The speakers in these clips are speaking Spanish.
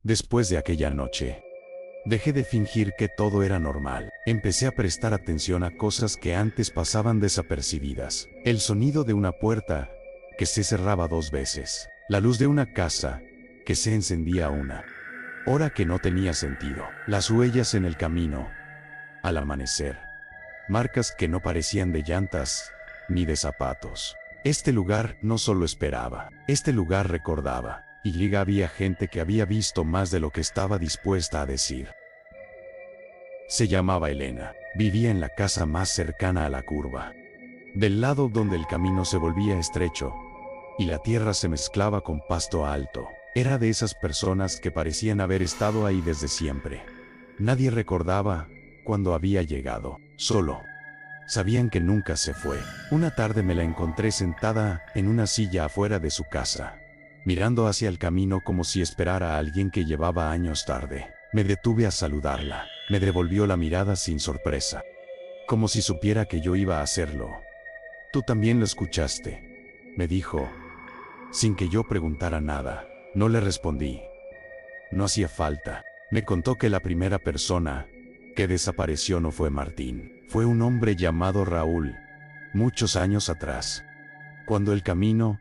Después de aquella noche, dejé de fingir que todo era normal. Empecé a prestar atención a cosas que antes pasaban desapercibidas. El sonido de una puerta que se cerraba 2 veces. La luz de una casa que se encendía a una hora que no tenía sentido. Las huellas en el camino al amanecer. Marcas que no parecían de llantas ni de zapatos. Este lugar no solo esperaba, este lugar recordaba. Y había gente que había visto más de lo que estaba dispuesta a decir. Se llamaba Elena. Vivía en la casa más cercana a la curva, del lado donde el camino se volvía estrecho y la tierra se mezclaba con pasto alto. Era de esas personas que parecían haber estado ahí desde siempre. Nadie recordaba cuando había llegado. Solo sabían que nunca se fue. Una tarde me la encontré sentada en una silla afuera de su casa, mirando hacia el camino como si esperara a alguien que llevaba años tarde. Me detuve a saludarla. Me devolvió la mirada sin sorpresa, como si supiera que yo iba a hacerlo. «Tú también lo escuchaste», me dijo, sin que yo preguntara nada. No le respondí. No hacía falta. Me contó que la primera persona que desapareció no fue Martín. Fue un hombre llamado Raúl, muchos años atrás, cuando el camino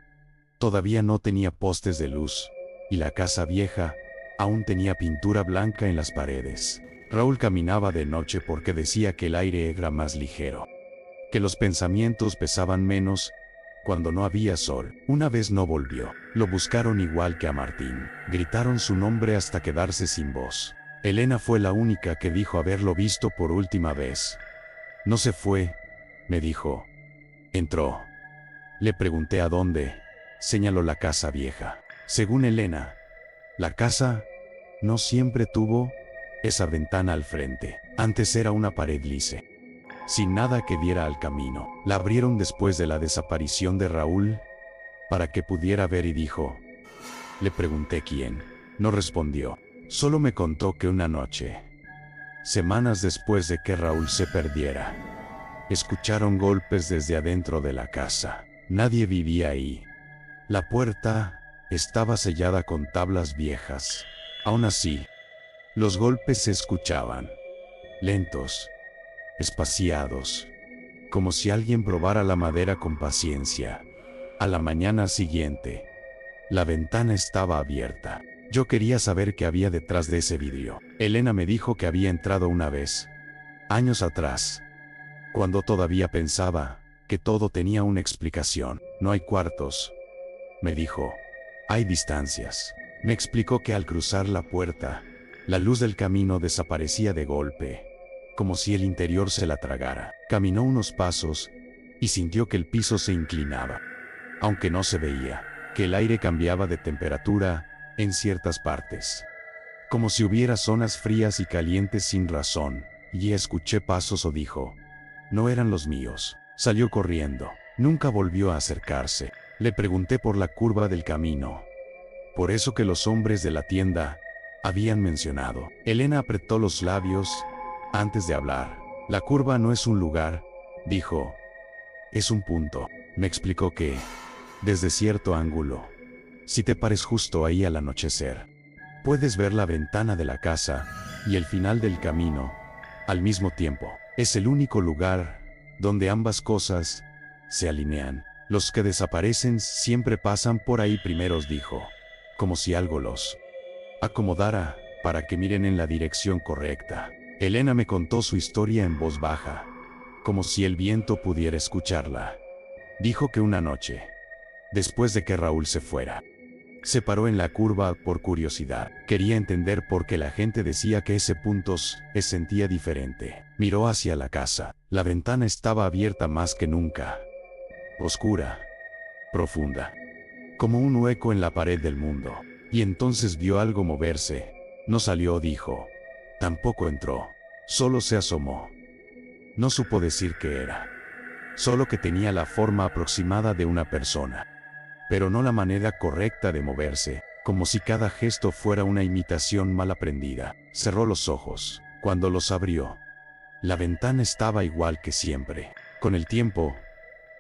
todavía no tenía postes de luz, y la casa vieja aún tenía pintura blanca en las paredes. Raúl caminaba de noche porque decía que el aire era más ligero, que los pensamientos pesaban menos cuando no había sol. Una vez no volvió. Lo buscaron igual que a Martín. Gritaron su nombre hasta quedarse sin voz. Elena fue la única que dijo haberlo visto por última vez. No se fue, me dijo. Entró. Le pregunté a dónde. Señaló la casa vieja. Según Elena, la casa no siempre tuvo esa ventana al frente. Antes era una pared lisa, sin nada que diera al camino. La abrieron después de la desaparición de Raúl, para que pudiera ver, y dijo. Le pregunté quién. No respondió. Solo me contó que una noche, semanas después de que Raúl se perdiera, escucharon golpes desde adentro de la casa. Nadie vivía ahí. La puerta estaba sellada con tablas viejas. Aún así, los golpes se escuchaban, lentos, espaciados, como si alguien probara la madera con paciencia. A la mañana siguiente, la ventana estaba abierta. Yo quería saber qué había detrás de ese vidrio. Elena me dijo que había entrado una vez, años atrás, cuando todavía pensaba que todo tenía una explicación. No hay cuartos, me dijo. Hay distancias. Me explicó que al cruzar la puerta, la luz del camino desaparecía de golpe, como si el interior se la tragara. Caminó unos pasos y sintió que el piso se inclinaba, aunque no se veía, que el aire cambiaba de temperatura en ciertas partes, como si hubiera zonas frías y calientes sin razón. Y escuché pasos, o dijo. No eran los míos. Salió corriendo. Nunca volvió a acercarse. Le pregunté por la curva del camino, por eso que los hombres de la tienda habían mencionado. Elena apretó los labios antes de hablar. La curva no es un lugar, dijo. Es un punto. Me explicó que, desde cierto ángulo, si te pares justo ahí al anochecer, puedes ver la ventana de la casa y el final del camino al mismo tiempo. Es el único lugar donde ambas cosas se alinean. Los que desaparecen siempre pasan por ahí primero, dijo, como si algo los acomodara para que miren en la dirección correcta. Elena me contó su historia en voz baja, como si el viento pudiera escucharla. Dijo que una noche, después de que Raúl se fuera, se paró en la curva por curiosidad. Quería entender por qué la gente decía que ese punto se sentía diferente. Miró hacia la casa. La ventana estaba abierta más que nunca. Oscura, profunda, como un hueco en la pared del mundo. Y entonces vio algo moverse. No salió, dijo. Tampoco entró. Solo se asomó. No supo decir qué era. Solo que tenía la forma aproximada de una persona, pero no la manera correcta de moverse, como si cada gesto fuera una imitación mal aprendida. Cerró los ojos. Cuando los abrió, la ventana estaba igual que siempre. Con el tiempo,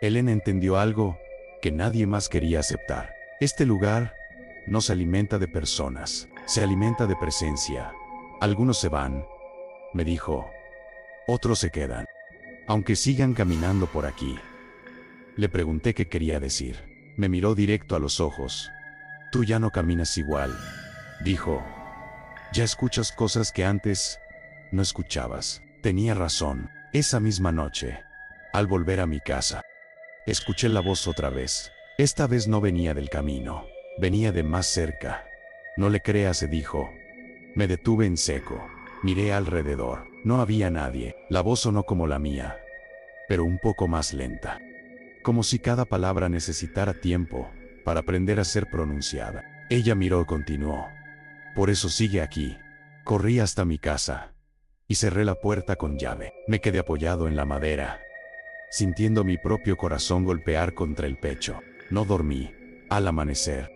Elena entendió algo que nadie más quería aceptar. Este lugar no se alimenta de personas. Se alimenta de presencia. Algunos se van, me dijo. Otros se quedan. Aunque sigan caminando por aquí. Le pregunté qué quería decir. Me miró directo a los ojos. Tú ya no caminas igual, dijo. Ya escuchas cosas que antes no escuchabas. Tenía razón. Esa misma noche, al volver a mi casa, escuché la voz otra vez. Esta vez no venía del camino, venía de más cerca. No le creas, se dijo. Me detuve en seco. Miré alrededor. No había nadie. La voz sonó como la mía, pero un poco más lenta. Como si cada palabra necesitara tiempo para aprender a ser pronunciada. Ella miró y continuó. Por eso sigue aquí. Corrí hasta mi casa y cerré la puerta con llave. Me quedé apoyado en la madera, sintiendo mi propio corazón golpear contra el pecho. No dormí. Al amanecer,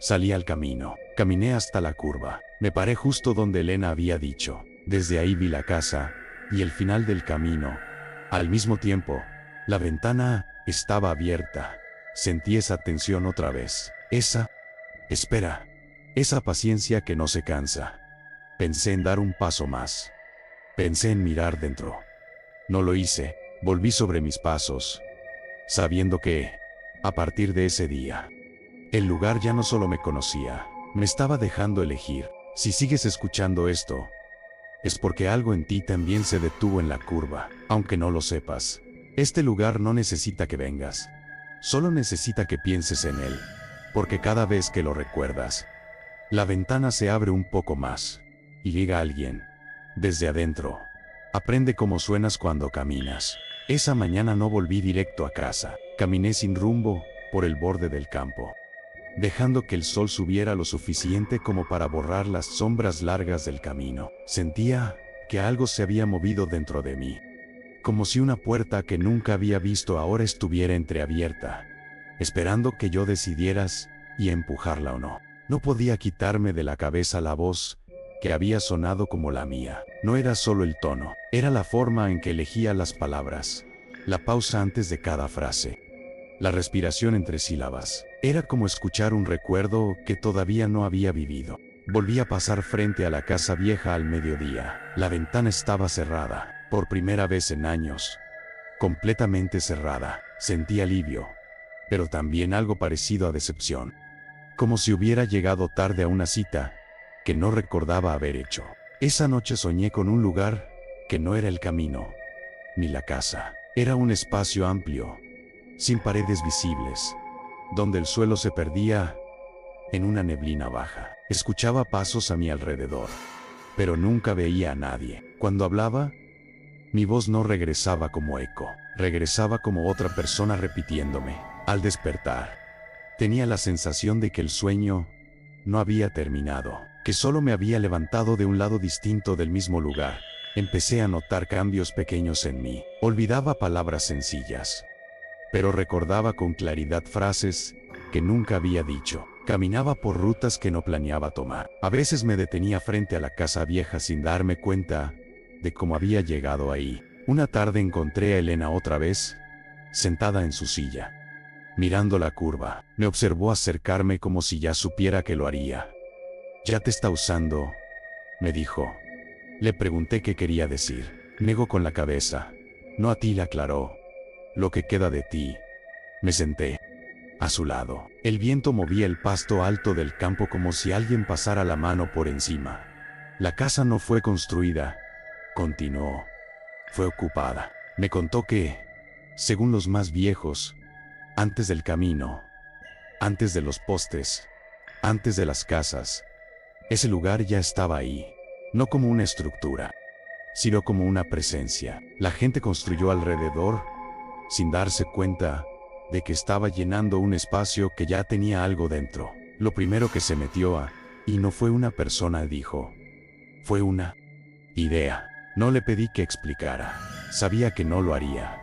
salí al camino. Caminé hasta la curva. Me paré justo donde Elena había dicho. Desde ahí vi la casa y el final del camino. Al mismo tiempo, la ventana estaba abierta. Sentí esa tensión otra vez. Esa espera. Esa paciencia que no se cansa. Pensé en dar un paso más. Pensé en mirar dentro. No lo hice. Volví sobre mis pasos, sabiendo que, a partir de ese día, el lugar ya no solo me conocía, me estaba dejando elegir. Si sigues escuchando esto, es porque algo en ti también se detuvo en la curva, aunque no lo sepas. Este lugar no necesita que vengas, solo necesita que pienses en él, porque cada vez que lo recuerdas, la ventana se abre un poco más, y llega alguien, desde adentro. Aprende cómo suenas cuando caminas. Esa mañana no volví directo a casa, caminé sin rumbo, por el borde del campo, dejando que el sol subiera lo suficiente como para borrar las sombras largas del camino. Sentía que algo se había movido dentro de mí, como si una puerta que nunca había visto ahora estuviera entreabierta, esperando que yo decidieras y empujarla o no. No podía quitarme de la cabeza la voz que había sonado como la mía. No era solo el tono, era la forma en que elegía las palabras, la pausa antes de cada frase, la respiración entre sílabas. Era como escuchar un recuerdo que todavía no había vivido. Volví a pasar frente a la casa vieja al mediodía. La ventana estaba cerrada, por primera vez en años. Completamente cerrada. Sentí alivio, pero también algo parecido a decepción. Como si hubiera llegado tarde a una cita que no recordaba haber hecho. Esa noche soñé con un lugar que no era el camino, ni la casa. Era un espacio amplio, sin paredes visibles, donde el suelo se perdía en una neblina baja. Escuchaba pasos a mi alrededor, pero nunca veía a nadie. Cuando hablaba, mi voz no regresaba como eco, regresaba como otra persona repitiéndome. Al despertar, tenía la sensación de que el sueño no había terminado, que solo me había levantado de un lado distinto del mismo lugar. Empecé a notar cambios pequeños en mí. Olvidaba palabras sencillas, pero recordaba con claridad frases que nunca había dicho. Caminaba por rutas que no planeaba tomar. A veces me detenía frente a la casa vieja sin darme cuenta de cómo había llegado ahí. Una tarde encontré a Elena otra vez, sentada en su silla, mirando la curva. Me observó acercarme como si ya supiera que lo haría. «Ya te está usando», me dijo. Le pregunté qué quería decir. Negó con la cabeza. «No a ti», le aclaró. «Lo que queda de ti». Me senté a su lado. El viento movía el pasto alto del campo como si alguien pasara la mano por encima. «La casa no fue construida», continuó. «Fue ocupada». Me contó que, según los más viejos, antes del camino, antes de los postes, antes de las casas, ese lugar ya estaba ahí, no como una estructura, sino como una presencia. La gente construyó alrededor, sin darse cuenta de que estaba llenando un espacio que ya tenía algo dentro. Lo primero que se metió y no fue una persona, dijo, fue una idea. No le pedí que explicara, sabía que no lo haría.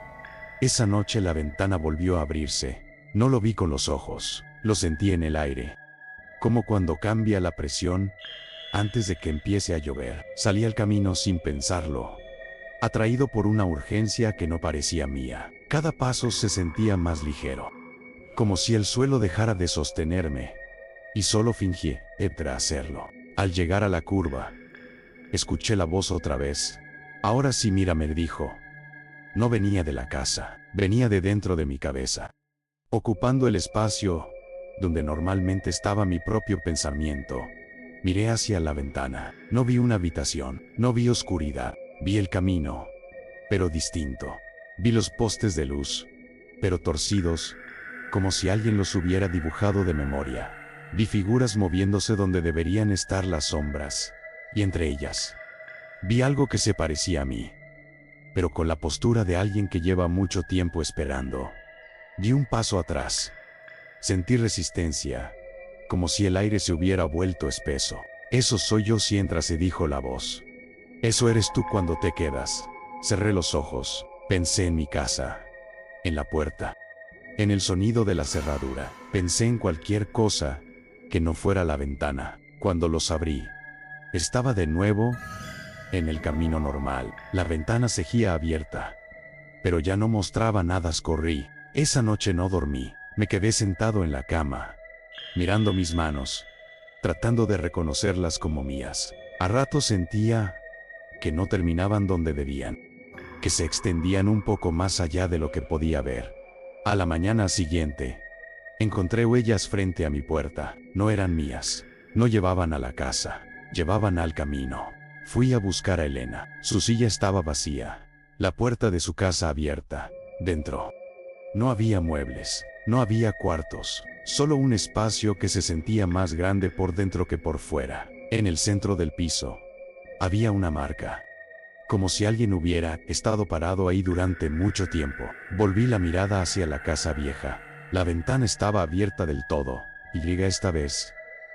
Esa noche la ventana volvió a abrirse. No lo vi con los ojos, lo sentí en el aire, como cuando cambia la presión antes de que empiece a llover. Salí al camino sin pensarlo, atraído por una urgencia que no parecía mía. Cada paso se sentía más ligero, como si el suelo dejara de sostenerme y solo fingí hacerlo. Al llegar a la curva, escuché la voz otra vez. Ahora sí, mira, me dijo. No venía de la casa, venía de dentro de mi cabeza, ocupando el espacio donde normalmente estaba mi propio pensamiento. Miré hacia la ventana. No vi una habitación, no vi oscuridad. Vi el camino, pero distinto. Vi los postes de luz, pero torcidos, como si alguien los hubiera dibujado de memoria. Vi figuras moviéndose donde deberían estar las sombras, y entre ellas, vi algo que se parecía a mí, pero con la postura de alguien que lleva mucho tiempo esperando. Di un paso atrás. Sentí resistencia, como si el aire se hubiera vuelto espeso. Eso soy yo si entras, se dijo la voz. Eso eres tú cuando te quedas. Cerré los ojos, pensé en mi casa, en la puerta, en el sonido de la cerradura. Pensé en cualquier cosa que no fuera la ventana. Cuando los abrí, estaba de nuevo en el camino normal. La ventana seguía abierta, pero ya no mostraba nada. Corrí. Esa noche no dormí. Me quedé sentado en la cama, mirando mis manos, tratando de reconocerlas como mías. A ratos sentía que no terminaban donde debían, que se extendían un poco más allá de lo que podía ver. A la mañana siguiente, encontré huellas frente a mi puerta. No eran mías, no llevaban a la casa, llevaban al camino. Fui a buscar a Elena. Su silla estaba vacía, la puerta de su casa abierta. Dentro no había muebles, no había cuartos, solo un espacio que se sentía más grande por dentro que por fuera. En el centro del piso había una marca, como si alguien hubiera estado parado ahí durante mucho tiempo. Volví la mirada hacia la casa vieja. La ventana estaba abierta del todo, y esta vez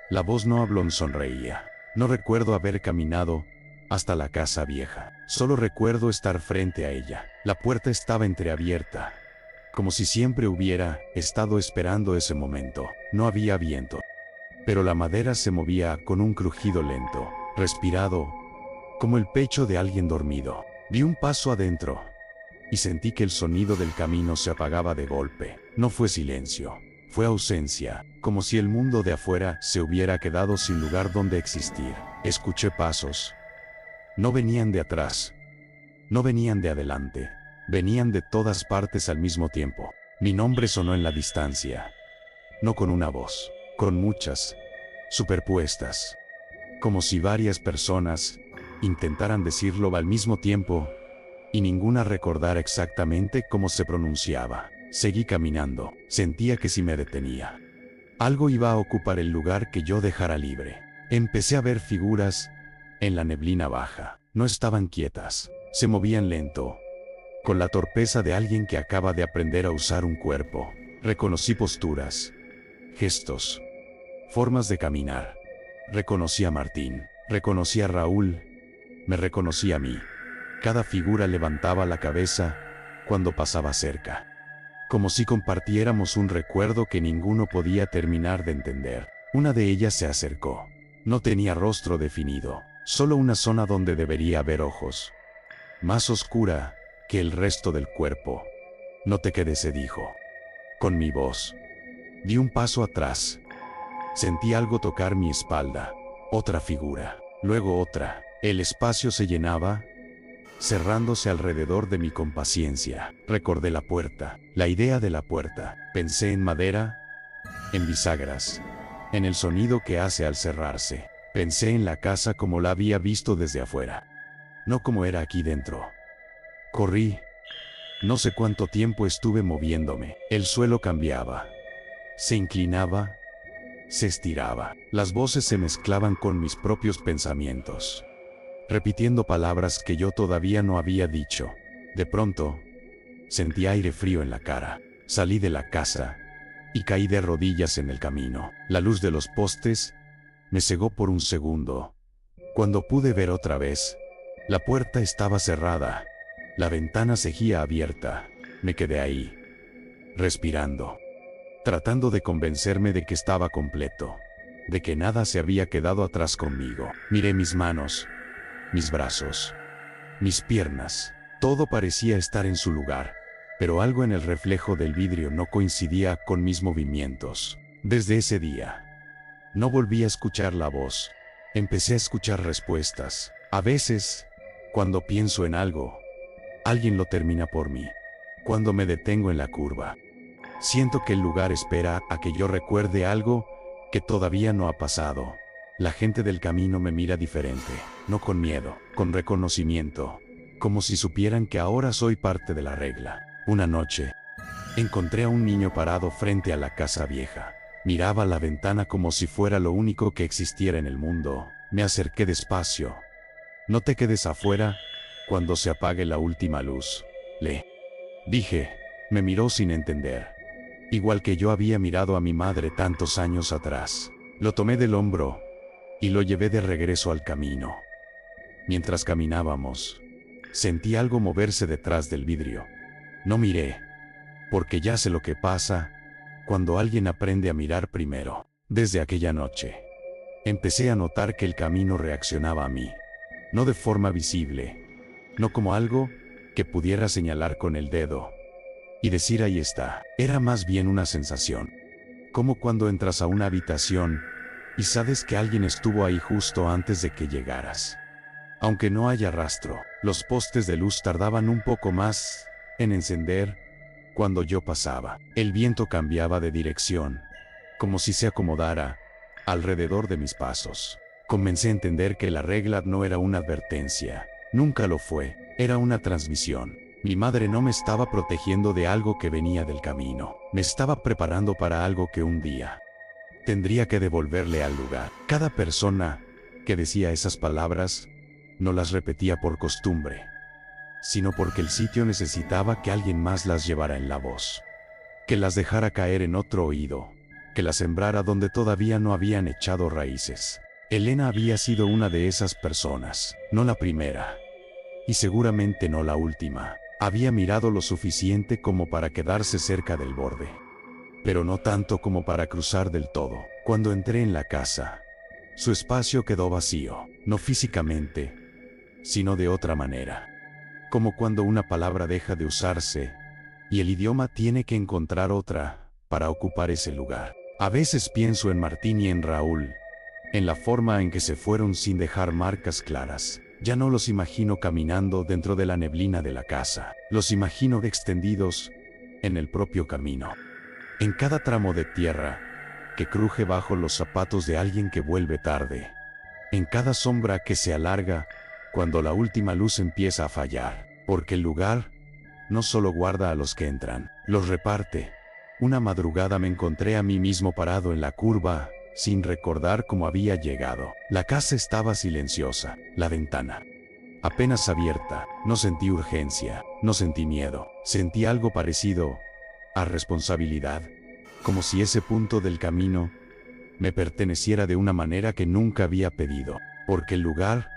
la voz no habló, sonreía. No recuerdo haber caminado hasta la casa vieja, solo recuerdo estar frente a ella. La puerta estaba entreabierta, como si siempre hubiera estado esperando ese momento. No había viento, pero la madera se movía con un crujido lento, respirado, como el pecho de alguien dormido. Di un paso adentro y sentí que el sonido del camino se apagaba de golpe. No fue silencio, fue ausencia, como si el mundo de afuera se hubiera quedado sin lugar donde existir. Escuché pasos. No venían de atrás, no venían de adelante, venían de todas partes al mismo tiempo. Mi nombre sonó en la distancia, no con una voz, con muchas, superpuestas, como si varias personas intentaran decirlo al mismo tiempo, y ninguna recordara exactamente cómo se pronunciaba. Seguí caminando. Sentía que si me detenía, algo iba a ocupar el lugar que yo dejara libre. Empecé a ver figuras en la neblina baja. No estaban quietas, se movían lento, con la torpeza de alguien que acaba de aprender a usar un cuerpo. Reconocí posturas, gestos, formas de caminar. Reconocí a Martín, reconocí a Raúl, me reconocí a mí. Cada figura levantaba la cabeza cuando pasaba cerca, como si compartiéramos un recuerdo que ninguno podía terminar de entender. Una de ellas se acercó. No tenía rostro definido, solo una zona donde debería haber ojos, más oscura que el resto del cuerpo. No te quedes, se dijo, con mi voz. Di un paso atrás. Sentí algo tocar mi espalda. Otra figura, luego otra. El espacio se llenaba, cerrándose alrededor de mí con paciencia. Recordé la puerta, la idea de la puerta. Pensé en madera, en bisagras, en el sonido que hace al cerrarse. Pensé en la casa como la había visto desde afuera, no como era aquí dentro. Corrí. No sé cuánto tiempo estuve moviéndome. El suelo cambiaba, se inclinaba, se estiraba. Las voces se mezclaban con mis propios pensamientos, repitiendo palabras que yo todavía no había dicho. De pronto, sentí aire frío en la cara. Salí de la casa y caí de rodillas en el camino. La luz de los postes me cegó por un segundo. Cuando pude ver otra vez, la puerta estaba cerrada, la ventana seguía abierta. Me quedé ahí, respirando, tratando de convencerme de que estaba completo, de que nada se había quedado atrás conmigo. Miré mis manos, mis brazos, mis piernas. Todo parecía estar en su lugar, pero algo en el reflejo del vidrio no coincidía con mis movimientos. Desde ese día, no volví a escuchar la voz Empecé a escuchar respuestas. A veces, cuando pienso en algo, alguien lo termina por mí. Cuando me detengo en la curva, siento que el lugar espera a que yo recuerde algo que todavía no ha pasado. La gente del camino me mira diferente, no con miedo, con reconocimiento, como si supieran que ahora soy parte de la regla. Una noche, encontré a un niño parado frente a la casa vieja. Miraba la ventana como si fuera lo único que existiera en el mundo. Me acerqué despacio. No te quedes afuera cuando se apague la última luz, le dije. Me miró sin entender, igual que yo había mirado a mi madre tantos años atrás. Lo tomé del hombro y lo llevé de regreso al camino. Mientras caminábamos, sentí algo moverse detrás del vidrio. No miré, porque ya sé lo que pasa cuando alguien aprende a mirar primero. Desde aquella noche, empecé a notar que el camino reaccionaba a mí, no de forma visible, no como algo que pudiera señalar con el dedo y decir ahí está. Era más bien una sensación, como cuando entras a una habitación y sabes que alguien estuvo ahí justo antes de que llegaras. Aunque no haya rastro, los postes de luz tardaban un poco más en encender cuando yo pasaba. El viento cambiaba de dirección, como si se acomodara alrededor de mis pasos. Comencé a entender que la regla no era una advertencia, nunca lo fue, era una transmisión. Mi madre no me estaba protegiendo de algo que venía del camino, me estaba preparando para algo que un día tendría que devolverle al lugar. Cada persona que decía esas palabras no las repetía por costumbre, sino porque el sitio necesitaba que alguien más las llevara en la voz, que las dejara caer en otro oído, que las sembrara donde todavía no habían echado raíces. Elena había sido una de esas personas, no la primera, y seguramente no la última. Había mirado lo suficiente como para quedarse cerca del borde, pero no tanto como para cruzar del todo. Cuando entré en la casa, su espacio quedó vacío, no físicamente, sino de otra manera. Como cuando una palabra deja de usarse y el idioma tiene que encontrar otra para ocupar ese lugar. A veces pienso en Martín y en Raúl, en la forma en que se fueron sin dejar marcas claras. Ya no los imagino caminando dentro de la neblina de la casa, los imagino extendidos en el propio camino. En cada tramo de tierra que cruje bajo los zapatos de alguien que vuelve tarde, en cada sombra que se alarga cuando la última luz empieza a fallar, porque el lugar no solo guarda a los que entran, los reparte. Una madrugada me encontré a mí mismo parado en la curva, sin recordar cómo había llegado. La casa estaba silenciosa, la ventana apenas abierta. No sentí urgencia, no sentí miedo, sentí algo parecido a responsabilidad, como si ese punto del camino me perteneciera de una manera que nunca había pedido, porque el lugar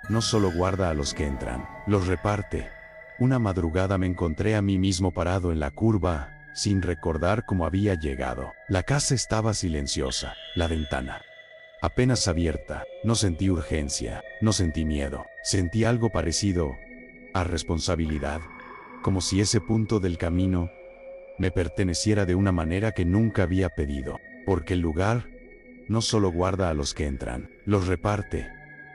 no solo guarda a los que entran, los reparte. Una madrugada me encontré a mí mismo parado en la curva, sin recordar cómo había llegado. La casa estaba silenciosa, la ventana apenas abierta. No sentí urgencia, no sentí miedo, sentí algo parecido a responsabilidad, como si ese punto del camino me perteneciera de una manera que nunca había pedido, porque el lugar no solo guarda a los que entran, los reparte.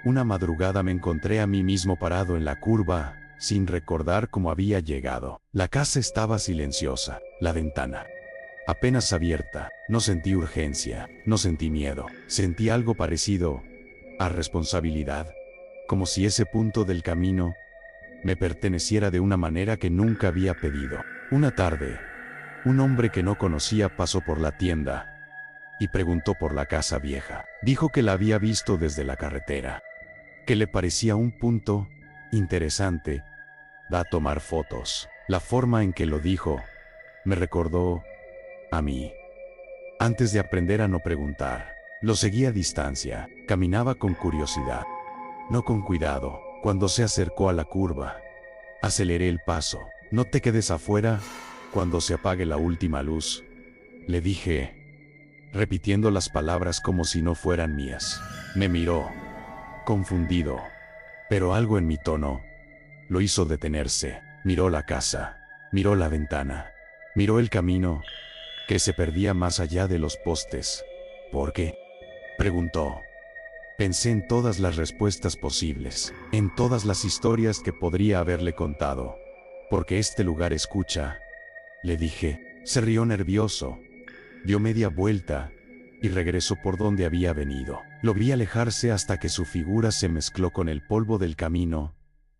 Una madrugada me encontré a mí mismo parado en la curva, sin recordar cómo había llegado. La casa estaba silenciosa, la ventana apenas abierta. No sentí urgencia, no sentí miedo, sentí algo parecido a responsabilidad, como si ese punto del camino me perteneciera de una manera que nunca había pedido. Una tarde, un hombre que no conocía pasó por la tienda y preguntó por la casa vieja. Dijo que la había visto desde la carretera, que le parecía un punto interesante da tomar fotos. La forma en que lo dijo me recordó a mí. Antes de aprender a no preguntar, lo seguí a distancia, caminaba con curiosidad, no con cuidado. Cuando se acercó a la curva, aceleré el paso. No te quedes afuera cuando se apague la última luz, le dije, repitiendo las palabras como si no fueran mías. Me miró, confundido, pero algo en mi tono lo hizo detenerse. Miró la casa, miró la ventana, miró el camino que se perdía más allá de los postes. ¿Por qué?, preguntó. Pensé en todas las respuestas posibles, en todas las historias que podría haberle contado. Porque este lugar escucha, le dije. Se rió nervioso, dio media vuelta y regresó por donde había venido. Lo vi alejarse hasta que su figura se mezcló con el polvo del camino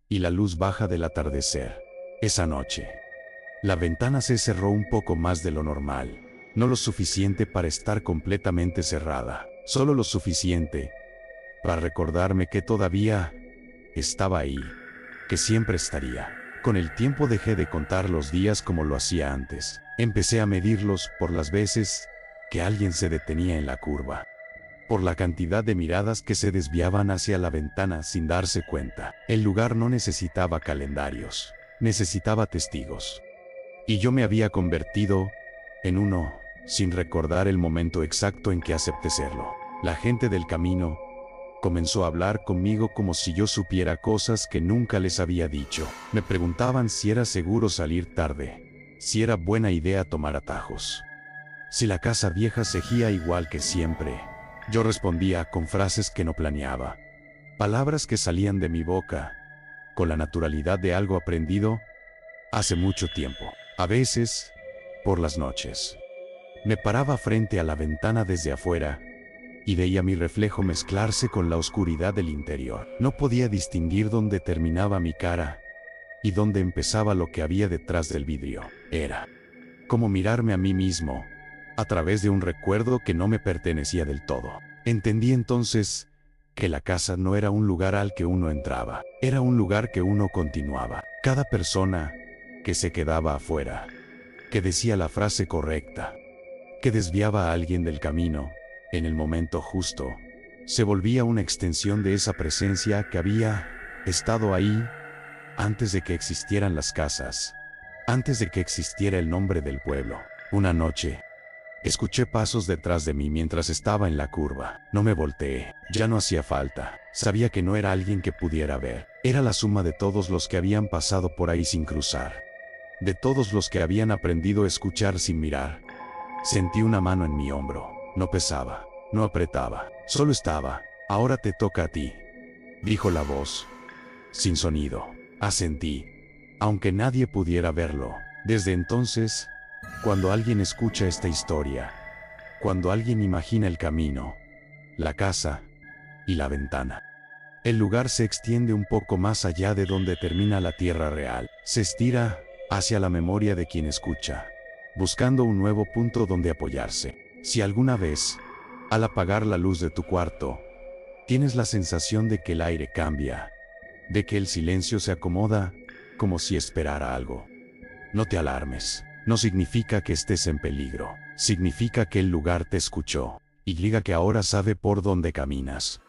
y la luz baja del atardecer. Esa noche, la ventana se cerró un poco más de lo normal. No lo suficiente para estar completamente cerrada, solo lo suficiente para recordarme que todavía estaba ahí, que siempre estaría. Con el tiempo dejé de contar los días como lo hacía antes. Empecé a medirlos por las veces que alguien se detenía en la curva, por la cantidad de miradas que se desviaban hacia la ventana sin darse cuenta. El lugar no necesitaba calendarios, necesitaba testigos. Y yo me había convertido en uno, sin recordar el momento exacto en que acepté serlo. La gente del camino comenzó a hablar conmigo como si yo supiera cosas que nunca les había dicho. Me preguntaban si era seguro salir tarde, si era buena idea tomar atajos, si la casa vieja seguía igual que siempre. Yo respondía con frases que no planeaba, palabras que salían de mi boca, con la naturalidad de algo aprendido hace mucho tiempo. A veces, por las noches, me paraba frente a la ventana desde afuera y veía mi reflejo mezclarse con la oscuridad del interior. No podía distinguir dónde terminaba mi cara y dónde empezaba lo que había detrás del vidrio. Era como mirarme a mí mismo a través de un recuerdo que no me pertenecía del todo. Entendí entonces que la casa no era un lugar al que uno entraba, era un lugar que uno continuaba. Cada persona que se quedaba afuera, que decía la frase correcta, que desviaba a alguien del camino en el momento justo, se volvía una extensión de esa presencia que había estado ahí antes de que existieran las casas, antes de que existiera el nombre del pueblo. Una noche, escuché pasos detrás de mí mientras estaba en la curva. No me volteé, ya no hacía falta. Sabía que no era alguien que pudiera ver. Era la suma de todos los que habían pasado por ahí sin cruzar, de todos los que habían aprendido a escuchar sin mirar. Sentí una mano en mi hombro. No pesaba, no apretaba, solo estaba. Ahora te toca a ti, dijo la voz, sin sonido. Asentí, aunque nadie pudiera verlo. Desde entonces, cuando alguien escucha esta historia, cuando alguien imagina el camino, la casa y la ventana, el lugar se extiende un poco más allá de donde termina la tierra real. Se estira hacia la memoria de quien escucha, buscando un nuevo punto donde apoyarse. Si alguna vez, al apagar la luz de tu cuarto, tienes la sensación de que el aire cambia, de que el silencio se acomoda, como si esperara algo, no te alarmes. No significa que estés en peligro, significa que el lugar te escuchó y diga que ahora sabe por dónde caminas.